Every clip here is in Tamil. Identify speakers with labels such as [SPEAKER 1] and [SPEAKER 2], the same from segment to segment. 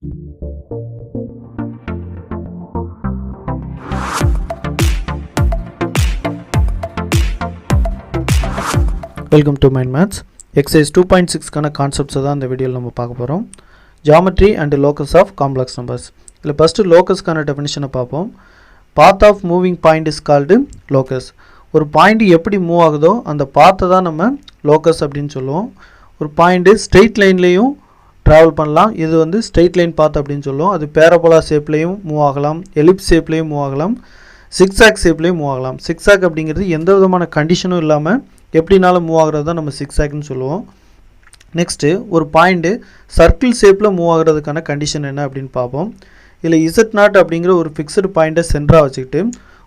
[SPEAKER 1] Welcome to mind maths. Exercise 2.6க்கான கான்செப்ட்ஸை தான் இந்த வீடியோவில் நம்ம பார்க்க போகிறோம். Geometry and locus of complex numbers. இதில் ஃபஸ்ட்டு லோக்கஸ்க்கான டெஃபினிஷனை பார்ப்போம். Path of moving point is called locus. ஒரு பாயிண்ட் எப்படி மூவ் ஆகுதோ அந்த பாத்தை தான் நம்ம லோக்கஸ் அப்படின்னு சொல்லுவோம். ஒரு பாயிண்ட்டு ஸ்ட்ரெயிட் லைன்லேயும் ட்ராவல் பண்ணலாம். இது வந்து ஸ்ட்ரெயிட் லைன் பாத் அப்படின்னு சொல்லுவோம். அது பேரபோலா ஷேப்லேயும் மூவ் ஆகலாம், எலிப்ஸ் ஷேப்லேயும் மூவ் ஆகலாம், சிக்ஸாக் ஷேப்லேயும் மூவ் ஆகலாம். சிக்ஸாக் அப்படிங்கிறது எந்த விதமான கண்டிஷனும் இல்லாமல் எப்படினாலும் மூவ் ஆகிறது தான் நம்ம சிக்ஸாக்னு சொல்லுவோம். நெக்ஸ்ட்டு ஒரு பாயிண்ட்டு சர்க்கிள் ஷேப்பில் மூவ் ஆகிறதுக்கான கண்டிஷன் என்ன அப்படின்னு பார்ப்போம். இதில் Z0 அப்படிங்கிற ஒரு ஃபிக்ஸ்டு பாயிண்ட்டை சென்டராக வச்சுக்கிட்டு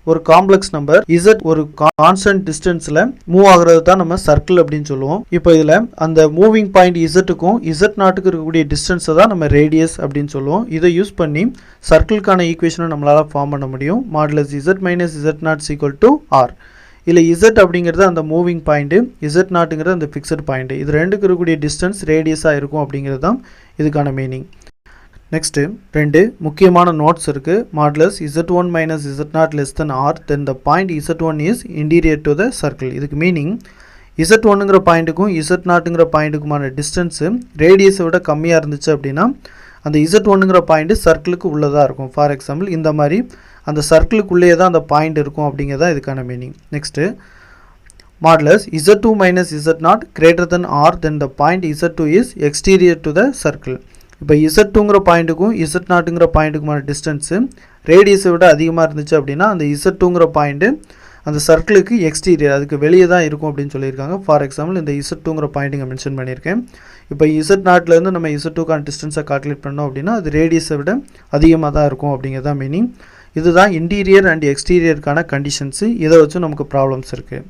[SPEAKER 1] ஒரு காம்ப்ளெக்ஸ் நம்பர் Z ஒரு கான்ஸ்டன்ட் டிஸ்டன்ஸில் மூவ் ஆகிறது தான் நம்ம சர்க்கிள் அப்படின்னு சொல்லுவோம். இப்போ இதில் அந்த மூவிங் பாயிண்ட் Zக்கும் Z0க்கு இருக்கக்கூடிய டிஸ்டன்ஸை தான் நம்ம ரேடியஸ் அப்படின்னு சொல்லுவோம். இதை யூஸ் பண்ணி சர்க்கிளுக்கான ஈக்குவேஷனை நம்மளால் ஃபார்ம் பண்ண முடியும். Modulus Z minus Z0 equal to R. இல்லை Z அப்படிங்கிறது அந்த மூவிங் பாயிண்ட்டு, Z0ங்கிறது அந்த ஃபிக்ஸட் பாயிண்ட்டு. இது ரெண்டுக்கு இருக்கக்கூடிய டிஸ்டன்ஸ் ரேடியஸாக இருக்கும் அப்படிங்கிறது தான் இதுக்கான மீனிங். நெக்ஸ்ட்டு ரெண்டு முக்கியமான நோட்ஸ் இருக்குது. Modulus Z1 minus Z0 less than R, then the point Z1 is interior to the circle. இதுக்கு மீனிங் Z1ங்கிற பாயிண்ட்டுக்கும் Z0ங்கிற பாயிண்ட்டுக்குமான டிஸ்டன்ஸு ரேடியஸை விட கம்மியாக இருந்துச்சு அப்படின்னா அந்த Z1ங்கிற பாயிண்ட்டு சர்க்கிளுக்கு உள்ளதாக இருக்கும். ஃபார் எக்ஸாம்பிள் இந்த மாதிரி அந்த சர்க்கிளுக்குள்ளேயே தான் அந்த பாயிண்ட் இருக்கும் அப்படிங்கிறதா இதுக்கான meaning. Next modulus Z2 minus Z0 greater than R, then the point Z2 is exterior to the circle. இப்போ Z2ங்கிற பாயிண்ட்டுக்கும் Z0ங்கிற பாயிண்ட்டுக்குமான டிஸ்டன்ஸு ரேடியஸை விட அதிகமாக இருந்துச்சு அப்படின்னா அந்த Z2ங்கிற பாயிண்ட்டு அந்த சர்க்கிளுக்கு எக்ஸ்டீரியர், அதுக்கு வெளியே தான் இருக்கும் அப்படின்னு சொல்லியிருக்காங்க. ஃபார் எக்ஸாம்பிள் இந்த Z2ங்கிற பாயிண்ட் இங்கே மென்ஷன் பண்ணியிருக்கேன். இப்போ Z0லேருந்து நம்ம Z2க்கான டிஸ்டன்ஸை கால்குலேட் பண்ணோம் அப்படின்னா அது ரேடியஸை விட அதிகமாக தான் இருக்கும் அப்படிங்கிறது தான் மீனிங். இதுதான் இன்டீரியர் அண்ட் எக்ஸ்டீரியருக்கான கண்டிஷன்ஸு. இதை வச்சு நமக்கு ப்ராப்ளம்ஸ் இருக்குது.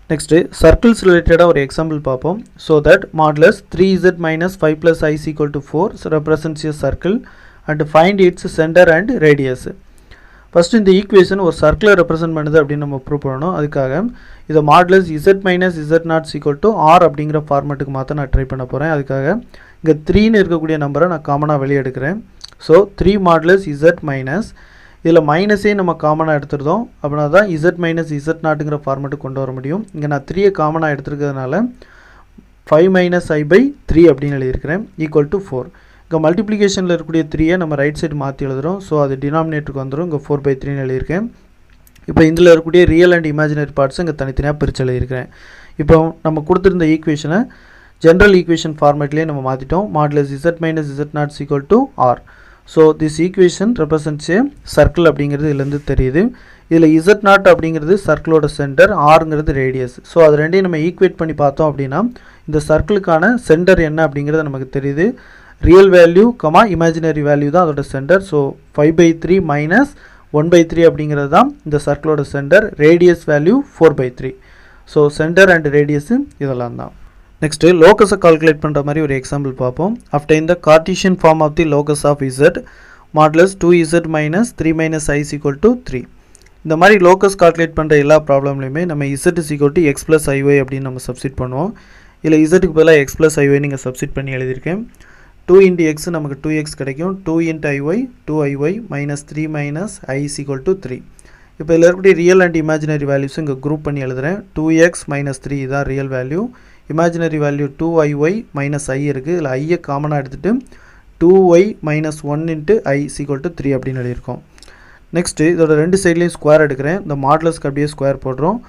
[SPEAKER 1] நெக்ஸ்ட்டு சர்க்கிள்ஸ் ரிலேட்டடாக ஒரு எக்ஸாம்பிள் பார்ப்போம். So that modulus 3Z minus 5 plus I equal to 4 represents a circle and find it's centre and radius. First இந்த ஈக்குவேஷன் ஒரு சர்க்கிளை ரெப்ரசென்ட் பண்ணுது அப்படின்னு நம்ம ப்ரூவ் பண்ணணும். அதுக்காக இதை modulus Z minus Z0 equal to R அப்படிங்கிற ஃபார்மேட்டுக்கு மாற்ற நான் ட்ரை பண்ண போகிறேன். அதுக்காக இங்கே 3ன்னு இருக்கக்கூடிய நம்பரை நான் காமனாக வெளியே எடுக்கிறேன். ஸோ 3 மாடுலஸ் Z மைனஸ், இதில் மைனஸே நம்ம காமனாக எடுத்துருந்தோம் அப்படின்னா தான் Z மைனஸ் Z0ங்கிற ஃபார்மேட்டுக்கு கொண்டு வர முடியும். இங்கே நான் 3யை காமனாக எடுத்துருக்கிறதுனால 5 மைனஸ் I/3 அப்படின்னு எழுதியிருக்கிறேன் ஈக்குவல் டு 4. இங்கே மல்டிப்ளிகேஷனில் இருக்கக்கூடிய 3யை நம்ம ரைட் சைடு மாற்றி எழுதுகிறோம். ஸோ அது டினாமினேட்டருக்கு வந்துடும். இங்கே 4/3ன்னு எழுதியிருக்கேன். இப்போ இதில் இருக்கக்கூடிய ரியல் அண்ட் இமேஜினரி பார்ட்ஸை இங்கே தனித்தனியாக பிரித்து எழுதியிருக்கிறேன். இப்போ நம்ம கொடுத்துருந்த ஈக்குவேஷனை ஜென்ரல் ஈக்குவேஷன் ஃபார்மேட்லேயே நம்ம மாற்றிட்டோம். Modulus Z minus Z0 equal to R. So this equation represents a circle அப்படிங்கிறது இதுலேருந்து தெரியுது. இதில் Z0 அப்படிங்கிறது சர்க்கிளோட சென்டர், Rங்கிறது ரேடியஸ். ஸோ அது ரெண்டையும் நம்ம ஈக்குவேட் பண்ணி பார்த்தோம் அப்படின்னா இந்த சர்க்கிளுக்கான சென்டர் என்ன அப்படிங்கிறது நமக்கு தெரியுது. ரியல் வேல்யூ இமேஜினரி வேல்யூ தான் அதோட சென்டர். ஸோ 5/3 மைனஸ் 1/3 அப்படிங்கிறது தான் இந்த சர்க்கிளோட centre. Radius value 4/3. So centre and radius இதெல்லாம் தான். நெக்ஸ்ட்டு லோக்கஸை கால்குலேட் பண்ணுற மாதிரி ஒரு எக்ஸாம்பிள் பார்ப்போம். ஆஃப்டர் இந்த Cartesian form of the locus of Z modulus 2Z minus 3 minus I equal to 3. இந்த மாதிரி லோக்கஸ் கால்குலேட் பண்ணுற எல்லா ப்ராப்ளம்லையுமே நம்ம Z is equal to X plus IY அப்படின்னு நம்ம சப்ஸ்டிட் பண்ணுவோம். இதில் Zக்கு பதிலாக X ப்ளஸ் IY நீங்கள் சப்ஸ்டிட் பண்ணி எழுதியிருக்கேன். 2 × X நமக்கு 2X கிடைக்கும். 2 × IY 2IY minus 3 minus I equal to 3. இப்போ இதில் இருக்கக்கூடிய ரியல் அண்ட் இமேஜினரி வேல்யூஸும் இங்கே குரூப் பண்ணி எழுதுகிறேன். 2X மைனஸ் 3 இதான் real value. Imaginary value 2IY minus I இருக்குது. இதில் ஐயை காமனாக எடுத்துகிட்டு 2Y minus 1 × I equal to 3 அப்படின்னு எழுதியிருக்கோம். நெக்ஸ்ட்டு இதோட ரெண்டு சைட்லேயும் ஸ்கொயர் எடுக்கிறேன். இந்த மாடுலஸ்க்கு அப்படியே ஸ்கொயர் போடுறோம்.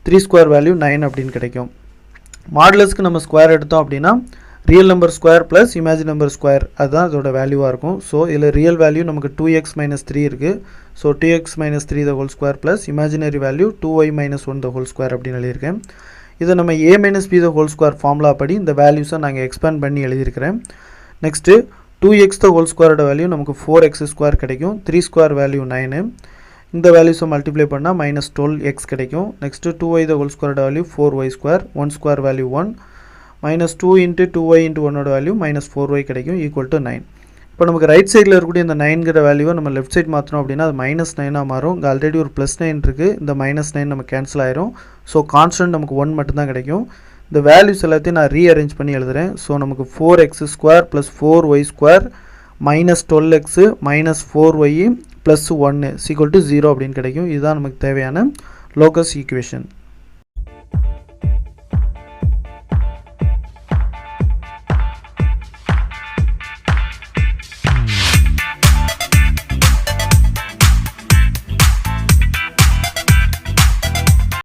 [SPEAKER 1] 3 ஸ்கொயர் வேல்யூ 9 அப்படின்னு கிடைக்கும். மாடுலஸ்க்கு நம்ம ஸ்கொயர் எடுத்தோம் அப்படின்னா real number square plus imagine number square அதுதான் இதோட வேல்யூவாக இருக்கும். ஸோ இதில் ரியல் வேல்யூ நமக்கு 2X மைனஸ் 3 இருக்குது. So 2X minus 3 the whole square plus imaginary value 2Y minus 1 the whole square அப்படின்னு எழுதியிருக்கேன். இதை நம்ம A minus B the whole square formula படி இந்த வேல்யூஸை நாங்கள் எக்ஸ்பேண்ட் பண்ணி எழுதியிருக்கிறேன். நெக்ஸ்ட்டு 2X த ஹோல் ஸ்கொயரோட வேல்யூ நமக்கு 4X ஸ்கொயர் கிடைக்கும். 3 ஸ்கொயர் வேல்யூ 9. இந்த வேல்யூஸை மல்டிப்ளை பண்ணால் மைனஸ் 12X கிடைக்கும். நெக்ஸ்ட்டு 2Y த ஹோல் ஸ்கொயரோட value 4Y square. 1 square value 1 minus 2 × 2Y × 1ஓட வேல்யூ மைனஸ் 4Y கிடைக்கும் ஈக்குவல் டு 9. இப்போ நமக்கு ரைட் சைடில் இருக்கக்கூடிய இந்த 9ங்கிற வேல்யூவை நம்ம லெஃப்ட் சைட் மாற்றணும் அப்படின்னா அது மைனஸ் 9ஆக மாறும். இங்கே ஆல்ரெடி ஒரு ப்ளஸ் 9 இருக்குது. இந்த மைனஸ் 9 நம்ம கேன்சல் ஆயிரும். ஸோ கான்ஸ்டன்ட் நமக்கு 1 மட்டும்தான் கிடைக்கும். இந்த வேல்யூஸ் எல்லாத்தையும் நான் ரீஅரேஞ்ச் பண்ணி எழுதுகிறேன். ஸோ நமக்கு 4X square plus 4Y square minus 12x minus 4y plus 1 equal to 0 அப்படின்னு கிடைக்கும். இதுதான் நமக்கு தேவையான லோக்கஸ் ஈக்குவேஷன்.